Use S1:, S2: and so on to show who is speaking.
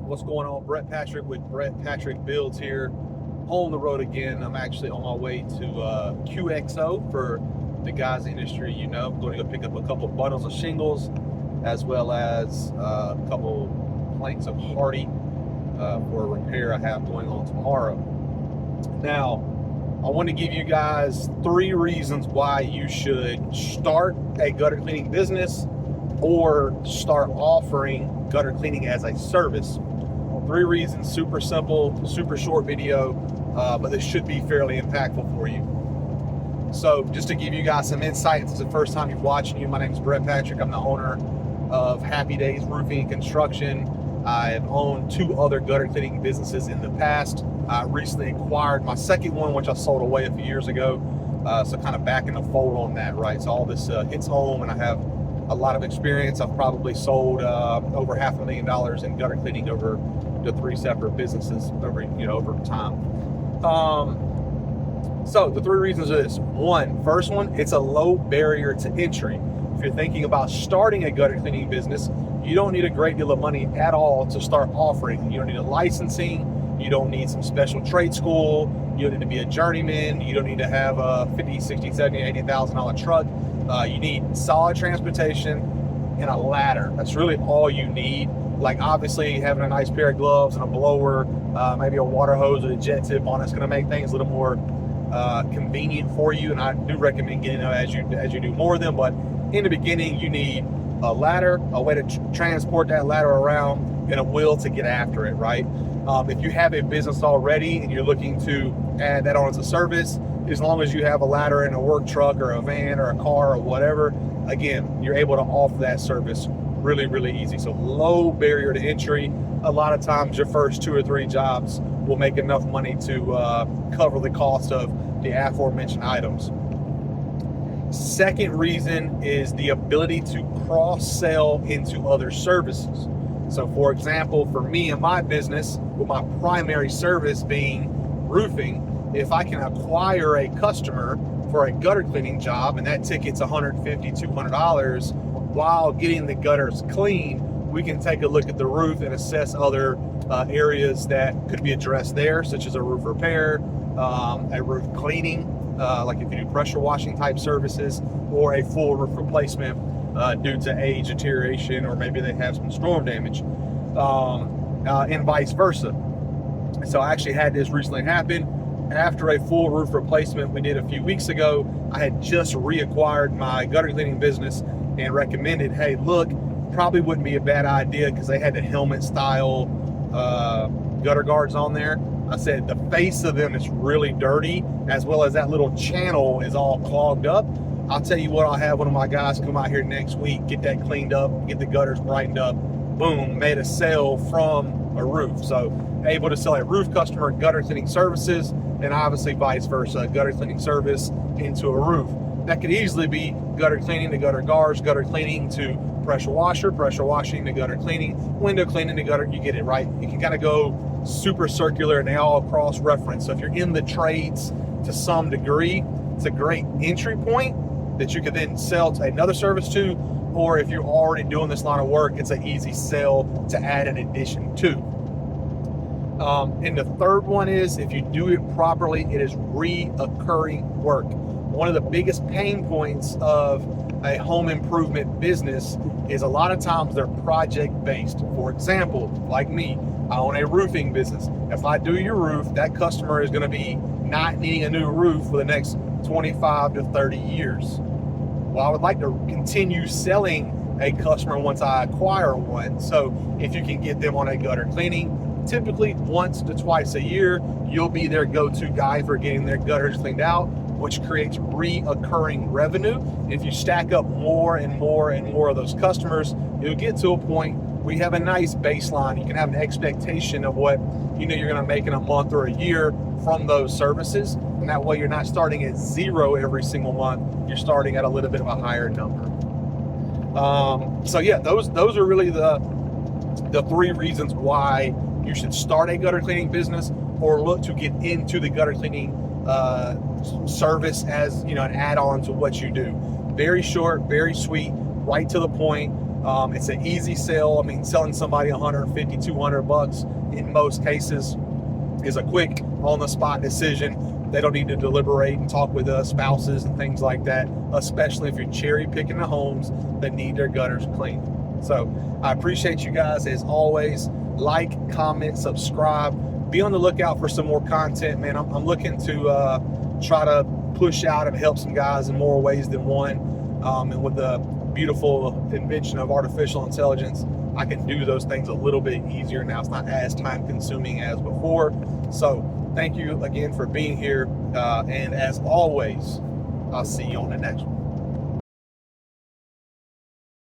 S1: What's going on? Brett Patrick with Brett Patrick Builds here, on the road again. I'm actually on my way to QXO for the guys industry. I'm going to go pick up a couple bundles of shingles, as well as a couple planks of hardy for a repair I have going on tomorrow. Now, I want to give you guys 3 reasons why you should start a gutter cleaning business or start offering gutter cleaning as a service. 3 reasons, super simple, super short video, but this should be fairly impactful for you. So just to give you guys some insight, if it's the first time you're watching, my name is Brett Patrick. I'm the owner of Happy Days Roofing and Construction. I have owned 2 other gutter cleaning businesses in the past. I recently acquired my second one, which I sold away a few years ago. So kind of back in the fold on that, right? So all this hits home, and I have a lot of experience. I've probably sold over $500,000 in gutter cleaning over the 3 separate businesses over time. So the 3 reasons are this. First one, it's a low barrier to entry. If you're thinking about starting a gutter cleaning business, you don't need a great deal of money at all to start offering. You don't need a licensing. You don't need some special trade school. You don't need to be a journeyman. You don't need to have a $50,000, $60,000, $70,000, $80,000 truck. You need solid transportation and a ladder. That's really all you need. Like, obviously, having a nice pair of gloves and a blower, maybe a water hose with a jet tip on it's going to make things a little more convenient for you. And I do recommend getting them as you do more of them. But in the beginning, you need a ladder, a way to transport that ladder around, and a will to get after it, right? If you have a business already and you're looking to add that on as a service, as long as you have a ladder in a work truck or a van or a car or whatever, again, you're able to offer that service really, really easy. So low barrier to entry. A lot of times your first 2 or 3 jobs will make enough money to cover the cost of the aforementioned items. Second reason is the ability to cross-sell into other services. So for example, for me and my business, with my primary service being roofing, if I can acquire a customer for a gutter cleaning job and that ticket's $150, $200, while getting the gutters clean, we can take a look at the roof and assess other areas that could be addressed there, such as a roof repair, a roof cleaning, like if you do pressure washing type services, or a full roof replacement due to age, deterioration, or maybe they have some storm damage, and vice versa. So I actually had this recently happen. After a full roof replacement we did a few weeks ago, I had just reacquired my gutter cleaning business and recommended, hey, look, probably wouldn't be a bad idea, because they had the helmet style gutter guards on there. I said the face of them is really dirty, as well as that little channel is all clogged up. I'll tell you what, I'll have one of my guys come out here next week, get that cleaned up, get the gutters brightened up. Boom, made a sale from a roof. So able to sell a roof customer gutter cleaning services, and obviously vice versa, gutter cleaning service into a roof. That could easily be gutter cleaning to gutter guards, gutter cleaning to pressure washing to gutter cleaning, window cleaning to gutter. You get it, right? You can kind of go super circular, and they all cross-reference. So if you're in the trades to some degree, it's a great entry point that you could then sell to another service to, or if you're already doing this line of work, it's an easy sell to add an addition to. And the third one is, if you do it properly, it is reoccurring work. One of the biggest pain points of a home improvement business is a lot of times they're project based. For example, like me, I own a roofing business. If I do your roof, that customer is going to be not needing a new roof for the next 25 to 30 years. Well, I would like to continue selling a customer once I acquire one. So if you can get them on a gutter cleaning, typically once to twice a year, you'll be their go-to guy for getting their gutters cleaned out, which creates reoccurring revenue. If you stack up more and more and more of those customers, you'll get to a point where you have a nice baseline. You can have an expectation of what you're going to make in a month or a year from those services. And that way you're not starting at 0 every single month. You're starting at a little bit of a higher number. So yeah, those are really the 3 reasons why you should start a gutter cleaning business or look to get into the gutter cleaning service as an add-on to what you do. Very short, very sweet, right to the point. It's an easy sell. I mean, selling somebody 150, 200 bucks in most cases is a quick, on-the-spot decision. They don't need to deliberate and talk with spouses and things like that, especially if you're cherry picking the homes that need their gutters cleaned. So I appreciate you guys as always. Like, comment, subscribe. Be on the lookout for some more content, man. I'm looking to try to push out and help some guys in more ways than one. And with the beautiful invention of artificial intelligence, I can do those things a little bit easier now. It's not as time consuming as before. So thank you again for being here. And as always, I'll see you on the next one.